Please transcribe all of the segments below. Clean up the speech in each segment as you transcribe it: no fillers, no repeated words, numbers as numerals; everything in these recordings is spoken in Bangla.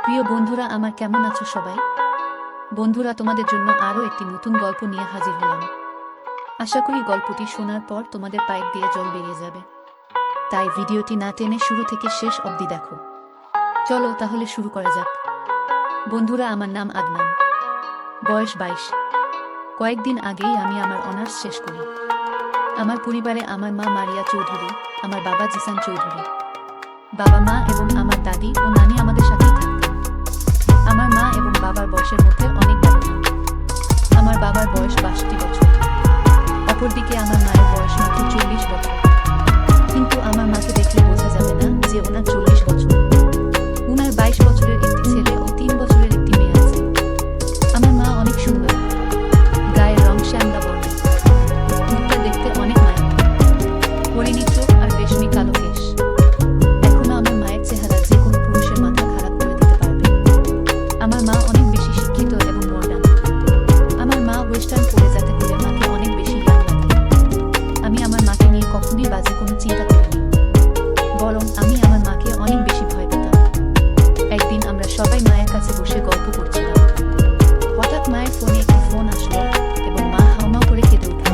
প্রিয় বন্ধুরা, আমার কেমন আছো সবাই? বন্ধুরা, তোমাদের জন্য আরও একটি নতুন গল্প নিয়ে হাজির হলাম। আশা করি গল্পটি শোনার পর তোমাদের পাইপ দিয়ে জল বেরিয়ে যাবে। তাই ভিডিওটি না টেনে শুরু থেকে শেষ অবধি দেখো। চলো তাহলে শুরু করা যাক। বন্ধুরা, আমার নাম আদনান, বয়স 22। কয়েকদিন আগেই আমি আমার অনার্স শেষ করি। আমার পরিবারে আমার মা মারিয়া চৌধুরী, আমার বাবা জিসান চৌধুরী। বাবা মা এবং আমার দাদি ও নানি আমাদের সাথেই থাকতেন। আমার মা এবং বাবার বয়সের মধ্যে অনেক ব্যবধান। আমার বাবার বয়স 62 বছর, অপরদিকে আমার মায়ের বয়স মাত্র 40 বছর। কিন্তু আমার মাকে দেখলে বোঝা যাবে না যে ওনার 40 বছর। ওনার 22 বছরের একটি ছেলে ও 3 বছরের একটি মেয়ে আছে। আমার মা অনেক সুন্দর, গায়ের রং শ্যামলা বর্ণের, মুখটা দেখতে অনেক মায়া, হরিণী চোখ আর রেশমি কালো কেশ। এখনো আমার মায়ের চেহারা যে কোনো পুরুষের মাথা খারাপ করে দিতে পারবে। আমার মা অনেক বেশি শিক্ষিত এবং মডার্ন। আমার মা ওয়েস্টার্ন পরে যাতে করে মাকে অনেক বেশি ইয়াং লাগে। আমি আমার মাকে নিয়ে কখনোই বাজে কোনো চিন্তা করিনি, বরং আমি আমার মাকে অনেক বেশি ভয় পেতাম। একদিন আমরা সবাই মায়ের কাছে বসে গল্প করছিলাম। হঠাৎ মায়ের ফোনে একটি ফোন আসলো এবং মা হাউমাউ করে কেঁদে উঠল।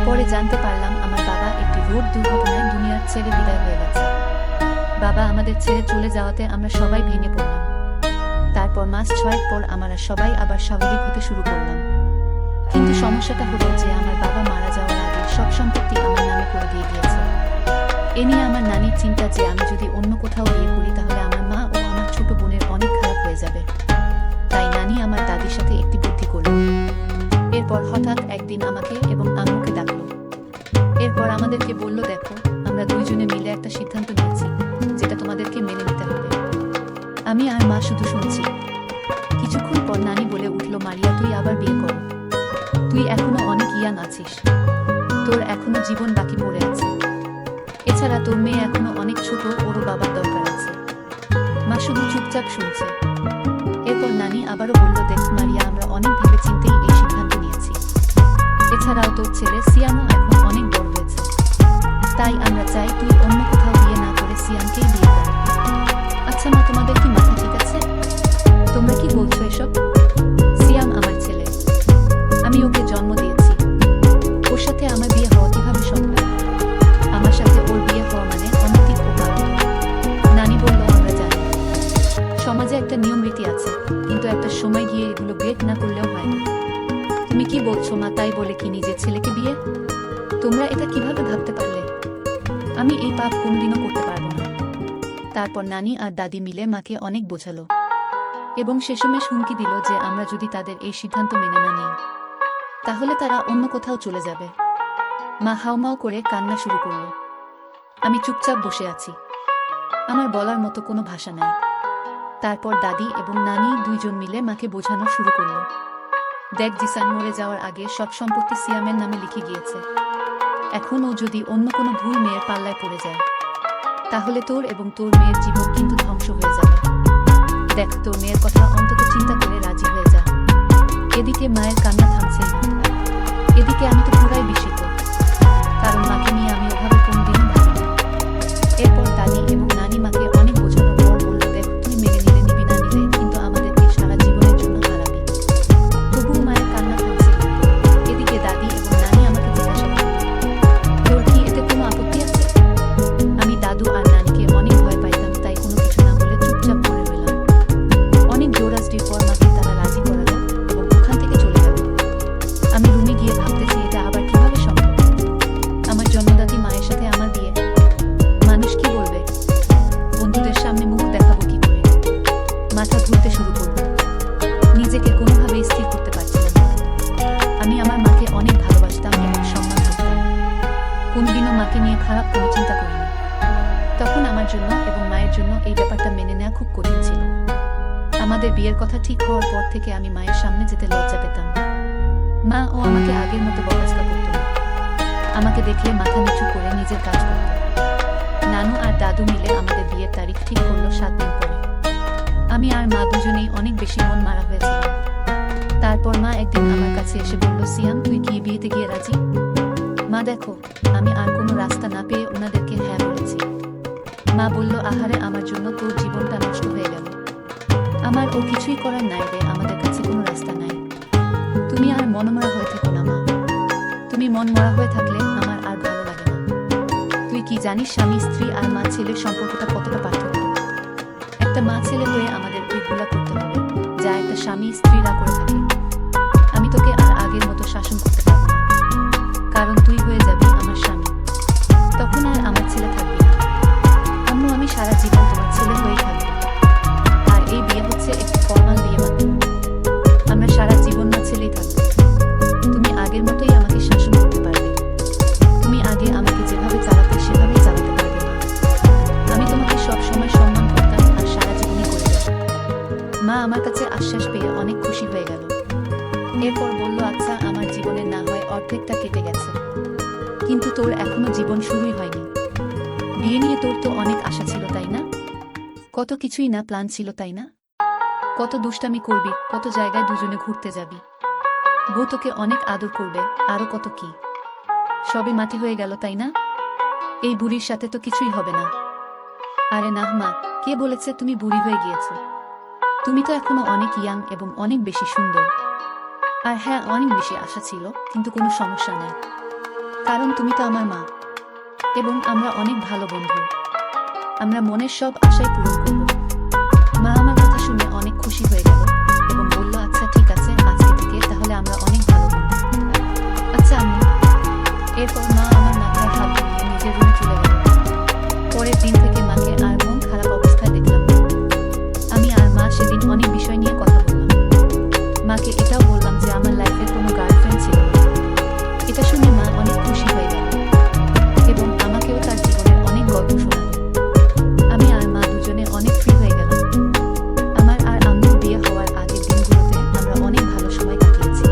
পরে জানতে পারলাম আমার বাবা একটি রোড দুর্ঘটনায় দুনিয়ার ছেড়ে বিদায় হয়ে গেছে। বাবা আমাদের ছেড়ে চলে যাওয়াতে আমরা সবাই ভেঙে পড়লাম। তারপর মাস 6 পর আমরা সবাই আবার স্বাভাবিক হতে শুরু করলাম। কিন্তু সমস্যাটা হলো যে আমার বাবা মারা যাওয়ার আগে সব সম্পত্তি আমার নামে করে দিয়ে গিয়েছে। এ নিয়ে আমার নানির চিন্তা যে আমি যদি অন্য কোথাও বিয়ে করি তাহলে আমার মা ও আমার ছোট বোনের অনেক খারাপ হয়ে যাবে। তাই নানি আমার দাদির সাথে একটি বুদ্ধি করল। এরপর হঠাৎ একদিন আমাকে এবং আম্মুকে ডাকলো। এরপর আমাদেরকে বলল, দেখো, আমরা দুইজনে মিলে একটা সিদ্ধান্ত নিয়েছি যেটা তোমাদেরকে মেনে নিতে হবে। আমি আর মা শুধু শুনছি। কিছুক্ষণ পর নানি বলে উঠল, মারিয়া, তুই আবার বিয়ে কর। তুই এখনো অনেক ইয়াং আছিস, তোর এখনো জীবন বাকি পড়ে আছে। এছাড়া তোর মেয়ে এখনো অনেক ছোট, ওরও বাবার দরকার আছে। মা শুধু চুপচাপ শুনছে। এরপর নানি আবারও বলল, দেখ মারিয়া, আমরা অনেক ভেবেচিন্তেই এই সিদ্ধান্ত নিয়েছি। এছাড়াও তোর ছেলে সিয়ামও এখন অনেক বড় হয়েছে। তাই আমরা চাই তুই অন্য কোথাও বিয়ে না করে সিয়ামকেই বিয়ে কর। আচ্ছা মা, তোমাদের কি মাথা ঠিক আছে? তোমরা কি বলছো এসব? সিয়াম আমার ছেলে, আমি ওকে জন্ম দিয়েছি। ওর সাথে আমার বিয়ে হওয়া কিভাবে সম্ভব? আমার সাথে ওর বিয়ে হওয়া মানে অনৈতিক ও পাপ। নানি বলল, আমরা জানি সমাজে একটা নিয়ম রীতি আছে, কিন্তু একটা সময় গিয়ে এগুলো ব্রেক না করলেও হয় না। তুমি কি বলছো মা? তাই বলে কি নিজের ছেলেকে বিয়ে? তোমরা এটা কিভাবে ভাবতে পারলে? আমি এই পাপ কোনদিনও করতে পারবো না। তারপর নানি আর দাদি মিলে মাকে অনেক বোঝালো এবং শেষমেশ হুমকি দিল যে আমরা যদি তাদের এই সিদ্ধান্ত মেনে না নিই তাহলে তারা অন্য কোথাও চলে যাবে। মা হাউমাউ করে কান্না শুরু করল। আমি চুপচাপ বসে আছি, আমার বলার মতো কোনো ভাষা নাই। তারপর দাদি এবং নানি দুইজন মিলে মাকে বোঝানো শুরু করল, দেখ জিসান মরে যাওয়ার আগে সব সম্পত্তি সিয়ামের নামে লিখে গিয়েছে। এখন ও যদি অন্য কোনো ভুল মেয়ের পাল্লায় পড়ে যায় তাহলে তোর এবং তোর মেয়ের জীবন কিন্তু ধ্বংস হয়ে যাবে। দেখ, তোর মেয়ের কথা অন্তত চিন্তা করে রাজি হয়ে যা। এদিকে মায়ের কান্না থামছে না। এদিকে আমি তো পুরাই বিস্মিত, কারণ মাকে নিয়ে আমি ওভাবে কোনদিনও ভাবিনি। এরপর দাদি এবং নানি মাকে অনেক বোঝানোর পর বলল, দেখ, তুই মেনে নিলে নিবি, না নিলে কিন্তু আমাদেরকে সারা জীবনের জন্য হারাবি। তবুও মায়ের কান্না থামছে না। এদিকে দাদি এবং নানি আমাকে জিজ্ঞাসা করল, তোর কি এতে কোনো আপত্তি আছে? আমি দাদু আর নানিকে অনেক ভয় পাইতাম, তাই কোনো কিছু না বলে চুপচাপ পড়ে রইলাম। অনেক জোরাজডির পর মাকে তারা রাজি করালো এবং ওখান থেকে চলে গেল। আমি রুমে গিয়ে ভাবতেছি, এটা আবার কিভাবে সম্ভব? আমার জন্মদাতি মায়ের সাথে আমার বিয়ে। মানুষ কি বলবে? বন্ধুদের সামনে মুখ দেখাবো কি করে? মাথা ঘুরতে শুরু করল। নিজেকে কোনোভাবেই স্থির করতে পারছিলাম না। আমি আমার মাকে অনেক ভালোবাসতাম এবং সম্মান করতাম। কোনদিনও মাকে নিয়ে খারাপ কোনো চিন্তা করিনি। তখন আমার জন্য এবং মায়ের জন্য এই ব্যাপারটা মেনে নেওয়া খুব কঠিন ছিল। আমাদের বিয়ের কথা ঠিক হওয়ার পর থেকে আমি মায়ের সামনে যেতে লজ্জা পেতাম। মা ও আমাকে আগের মতো বকাঝকা করত না। আমাকে দেখলে মাথা নিচু করে নিজের কাজ করত। নানু আর দাদু মিলে আমাদের বিয়ের তারিখ ঠিক করলো 7 দিন পরে। আমি আর মা দুজনেই অনেক বেশি মন মারা হয়েছিলাম। তারপর মা একদিন আমার কাছে এসে বলল, সিয়াম, তুই কি বিয়েতে গিয়ে রাজি? মা দেখো, আমি আর কোনো রাস্তা না পেয়ে ওনাদেরকে হ্যাঁ বলেছি। মা বলল, আহারে, আমার জন্য তোর জীবনটা নষ্ট হয়ে গেল। আমার ও কিছুই করার নাই রে, আমাদের কাছে কোনো রাস্তা নাই। তুমি আর মনমরা হয়ে থেকো না মা। তুমি মনমরা হয়ে থাকলে আমার আর ভালো লাগে না। তুই কি জানিস স্বামী স্ত্রী আর মা ছেলের সম্পর্কটা কতটা পার্থক্য? একটা মা ছেলে হয়ে আমাদের ওইগুলা করতে হবে যা একটা স্বামী স্ত্রীরা করে থাকে। আমি তোকে আর আগের মতো শাসন করতে পারবো না, কারণ তুই হয়ে যাবি আমার স্বামী। তখন আর আমার ছেলে থাকবি না। আম্মু, আমি সারা জীবন তোমার ছেলে হয়েই থাকবো। আর এই বিয়ে হচ্ছে একটি ফর্মাল বিয়ে মাত্র। আমরা সারা জীবন না ছেলেই থাকবো। তুমি আগের মতোই আমাকে শাসন করতে পারবে। তুমি আগে আমাকে যেভাবে চালাতে সেভাবেই চালাতে পারবে মা। আমি তোমাকে সব সময় সম্মান করতাম আর সারা জীবনই করে যাব। মা আমার কাছে আশ্বাস পেয়ে অনেক খুশি হয়ে গেল। এরপর বলল, আচ্ছা, আমার জীবনের না হয় অর্ধেকটা কেটে গেছে, কিন্তু তোর এখনো জীবন শুরুই হয়নি। বিয়ে নিয়ে তোর তো অনেক আশা ছিল, তাই না? কত কিছুই না প্ল্যান ছিল, তাই না? কত দুষ্টামি করবি, কত জায়গায় দুজনে ঘুরতে যাবি, বউ তোকে অনেক আদর করবে, আরো কত কি। সবই মাটি হয়ে গেল, তাই না? এই বুড়ির সাথে তো কিছুই হবে না। আরে না মা, কে বলেছে তুমি বুড়ি হয়ে গিয়েছো? তুমি তো এখনো অনেক ইয়াং এবং অনেক বেশি সুন্দর। আর হ্যাঁ, অনেক বেশি আশা ছিল, কিন্তু কোনো সমস্যা নেই, কারণ তুমি তো আমার মা এবং আমরা অনেক ভালো বন্ধু। আমরা মনের সব আশাই পূরণ করব। মা আমার কথা শুনে অনেক খুশি হয়ে গেল এবং বলল, আচ্ছা ঠিক আছে, আজকে থেকে তাহলে আমরা অনেক ভালো বন্ধু। আচ্ছা আম্মু। এরপর মা আমার মাথায় হাত দিয়ে নিজের রুমে চলে গেল। পরের দিন থেকে মাকে আর মন খারাপ অবস্থায় দেখলাম। আমি আর মা সেদিন অনেক বিষয় নিয়ে কথা বললাম। মাকে এটাও বললাম যে আমার লাইফে কোনো গার্লফ্রেন্ড ছিল না। এটা শুনে মা অনেক খুশি হয়ে গেল এবং আমাকেও তার জীবনের অনেক গল্প শোনাল। আমি আর মা দুজনে অনেক ফ্রি হয়ে গেলাম। আমার আর আম্মুর বিয়ে হওয়ার আগের দিনগুলোতে আমরা অনেক ভালো সময় কাটিয়েছি,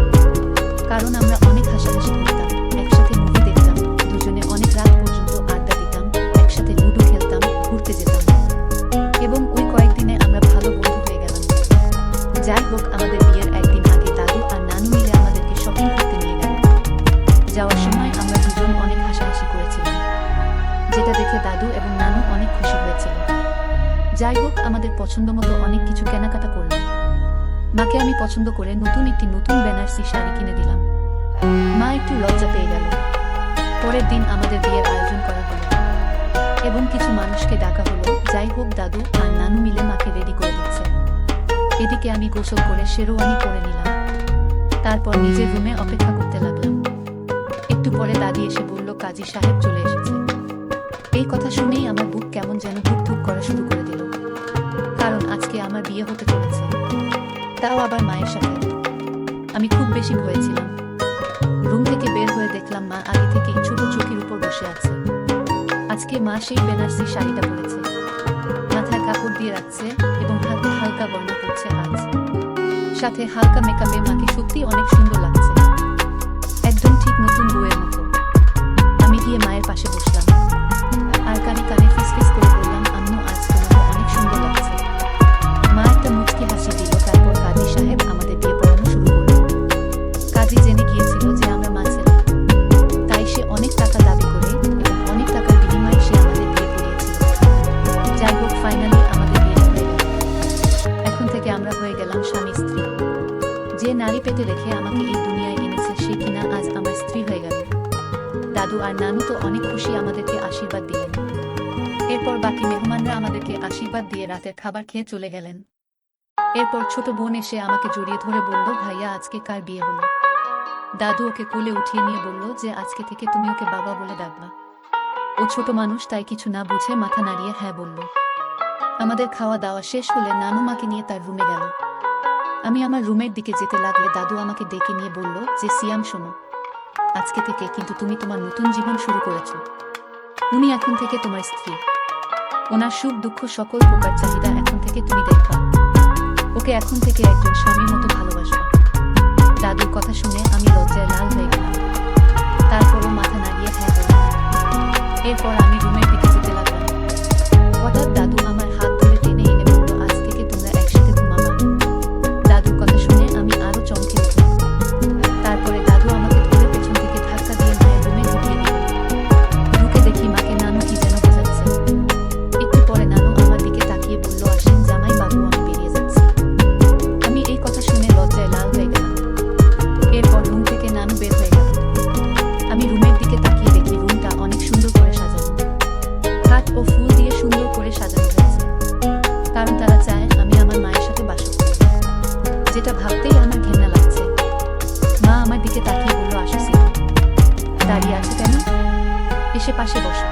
কারণ আমরা অনেক হাসাহাসি করতাম, একসাথে মুভি দেখতাম, দুজনে অনেক রাত পর্যন্ত আড্ডা দিতাম, একসাথে লুডো খেলতাম, ঘুরতে যেতাম এবং ওই কয়েকদিনে আমরা ভালো বন্ধু হয়ে গেলাম। যাই হোক, আমাদের বিয়ের একদিন আগে দাদু আর নানু মিলে আমাদেরকে শপিং করতে নিয়ে গেল। যাওয়ার সময় আমরা দুজন অনেক হাসাহাসি করেছিলাম, যেটা দেখে দাদু এবং নানু অনেক খুশি হয়েছিল। যাই হোক, আমাদের পছন্দ মতো অনেক কিছু কেনাকাটা করলাম। মাকে আমি পছন্দ করে একটি নতুন বেনারসি শাড়ি কিনে দিলাম। মা একটু লজ্জা পেয়ে গেল। পরের দিন আমাদের বিয়ের আয়োজন করা হলো এবং কিছু মানুষকে ডাকা হলো। যাই হোক, দাদু আর নানু মিলে মাকে রেডি করে দিচ্ছে। এদিকে আমি গোসল করে শেরওয়ানি পরে নিলাম। তারপর নিজের রুমে অপেক্ষা করতে লাগলাম। একটু পরে দাদি এসে বলল, কাজী সাহেব চলে এসেছে। এই কথা শুনেই আমার বুক কেমন যেন ধুকধুক করা শুরু করে দিল, কারণ আজকে আমার বিয়ে হতে চলেছে, তাও আবার মায়ের সাথে। আমি খুব বেশি ভয়েছিলাম। রুম থেকে বের হয়ে দেখলাম মা আগে থেকেই ছোট চৌকির উপর বসে আছে। আজকে মা সেই বেনারসি শাড়িটা পরেছে, মাথায় কাপড় দিয়ে রাখছে এবং হাতে হালকা গয়না পরছে আজ। সাথে হালকা মেকআপে মাকে সত্যি অনেক সুন্দর লাগছে, একদম ঠিক নতুন বউয়ের মতো। আমি গিয়ে মায়ের পাশে বসলাম আর কানে কানে ফিসফিস করে বললাম, আম্মু, আজ তোমাকে অনেক সুন্দর লাগছে। মা একটা মুচকি হাসি দিল। তারপর কাজী সাহেব আমাদের বিয়ে পড়ানো শুরু করল। কাজী জেনে গিয়েছিল যে আমরা মা ছেলে, তাই সে অনেক টাকা দাবি করে এবং অনেক টাকার বিনিময়ে সে আমাদের বিয়ে পড়িয়েছিল। যাই হোক, ফাইনালি আমাদের বিয়ে হয়ে গেল। এখন থেকে আমরা হয়ে গেলাম স্বামী স্ত্রী। যে নারী পেটে রেখে আমাকে এই দুনিয়ায় এনেছে সে কিনা আজ আমার স্ত্রী হয়ে গেল। দাদু আর নানু তো অনেক খুশি, আমাদেরকে আশীর্বাদ দিলেন। এরপর বাকি মেহমানরা আমাদেরকে আশীর্বাদ দিয়ে রাতের খাবার খেয়ে চলে গেলেন। এরপর ছোট বোন এসে আমাকে জড়িয়ে ধরে বলল, ভাইয়া, আজকে কার বিয়ে হলো? দাদু ওকে কোলে উঠিয়ে নিয়ে বলল যে আজকে থেকে তুমি ওকে বাবা বলে ডাকবা। ও ছোট মানুষ, তাই কিছু না বুঝে মাথা নাড়িয়ে হ্যাঁ বলল। আমাদের খাওয়া দাওয়া শেষ হলে নানু মাকে নিয়ে তার রুমে গেল। আমি আমার রুমের দিকে যেতে লাগলে দাদু আমাকে ডেকে নিয়ে বলল যে, সিয়াম, শোনো, আজকে থেকে কিন্তু তুমি তোমার নতুন জীবন শুরু করেছ। উনি এখন থেকে তোমার স্ত্রী। ওনার সুখ দুঃখ সকল প্রকার চাহিদা এখন থেকে তুমি দেখবা। ওকে এখন থেকে একজন স্বামীর মতো ভালোবাসবা। দাদুর কথা শুনে আমি লজ্জায় লাল হয়ে গেলাম। তারপরও মাথা নাড়িয়ে হ্যাঁ বললাম। এরপর আমি রুমের দিকে যেতে লাগলাম। হঠাৎ দাদু আমার হাত ধরে টেনে এনে বলল, আজ থেকে তোমরা একসাথে ঘুমাবা। দাদুর কথা শুনে আমি আরো চমকে উঠলাম। তারপরে দাদু আমাকে ধরে পেছন থেকে ধাক্কা দিয়ে মায়ের রুমে ঢুকিয়ে দিল। ঢুকে দেখি মাকে নানু কি যেন বোঝাচ্ছে। একটু পরে নানু আমার দিকে তাকিয়ে বলল, আসেন জামাই বাবু, আমি বেরিয়ে যাচ্ছি। যেটা ভাবতেই আমার ঘেন্না লাগছে। মা আমার দিকে তাকিয়ে বলল, আসো সিট। দাঁড়িয়ে আছে কেন? এসে পাশে বসো।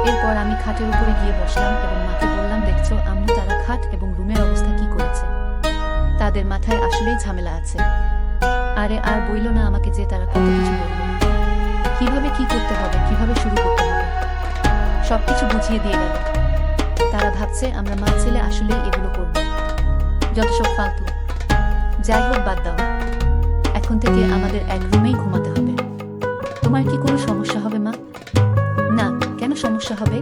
এরপর আমি খাটের উপরে গিয়ে বসলাম এবং মাকে বললাম, দেখছো আম্মু, তারা খাট এবং রুমের অবস্থা কি করেছে। তাদের মাথায় আসলেই ঝামেলা আছে। আরে আর বইল না আমাকে যে তারা কত কিছু বলবে, কিভাবে কি করতে হবে, কিভাবে শুরু করতে হবে, সবকিছু বুঝিয়ে দিয়ে গেল। তারা ভাবছে আমরা মা ছেলে আসলেই এগুলো করব। যত সব ফালতু। যাই হোক, বাদ দাও। এখন থেকে আমাদের এক রুমেই ঘুমাতে হবে। তোমার কি কোনো সমস্যা হবে মা? না, কেন সমস্যা হবে?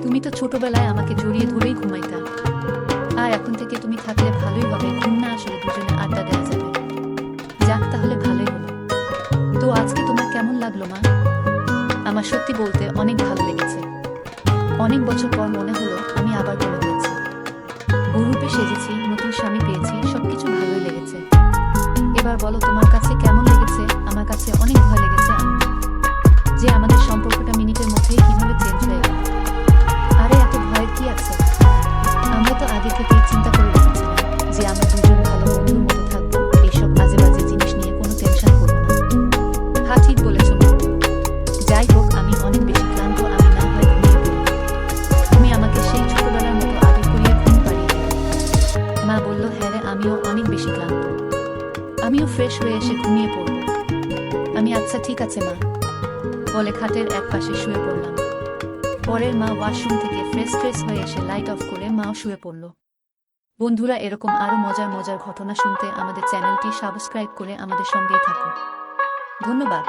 তুমি তো ছোটবেলায় আমাকে জড়িয়ে ধরেই ঘুমাইতা। আর এখন থেকে তুমি থাকলে ভালোই হবে, ঘুম না আসলে দুজনে আড্ডা দেওয়া যাবে। যাক, তাহলে ভালোই হলো। তো আজকে তোমার কেমন লাগলো মা? আমার সত্যি বলতে অনেক ভালো লেগেছে। অনেক বছর পর মনে হলো আমি আবার বড় হয়েছি। বউরূপে সেজেছি, নতুন স্বামী পেয়েছি, সবকিছু ভালোই লেগেছে। এবার বলো তোমার কাছে কেমন লেগেছে? আমার কাছে অনেক ভয় লেগেছে আম্মু, যে আমাদের সম্পর্কটা মিনিটের মধ্যেই কিভাবে চেঞ্জ হয়ে গেল। আরে এত ভয়ের কি আছে? আমরা তো আগে থেকেই চিন্তা করে রেখেছিলাম যে আমরা দুজন ভালো বন্ধুর মতো থাকবো, এইসব বাজে বাজে জিনিস নিয়ে কোনো টেনশন করবো না। হ্যাঁ, ঠিক বলেছ মা। যাই হোক, আমি অনেক বেশি ক্লান্ত, আমি না হয় ঘুমিয়ে পড়ি। তুমি আমাকে সেই ছোটবেলার মতো আদর করিয়ে ঘুম পাড়িয়ে দিলে। মা বলল, হ্যাঁ রে, আমিও অনেক বেশি ক্লান্ত। আমিও ফ্রেশ হয়ে এসে ঘুমিয়ে পড়ব। আমি আচ্ছা ঠিক আছে মা বলে খাটের এক পাশে শুয়ে পড়লাম। পরের মা ওয়াশরুম থেকে ফ্রেশ হয়ে এসে লাইট অফ করে মাও শুয়ে পড়ল। বন্ধুরা, এরকম আরো মজার মজার ঘটনা শুনতে আমাদের চ্যানেলটি সাবস্ক্রাইব করে আমাদের সঙ্গেই থাকুন। ধন্যবাদ।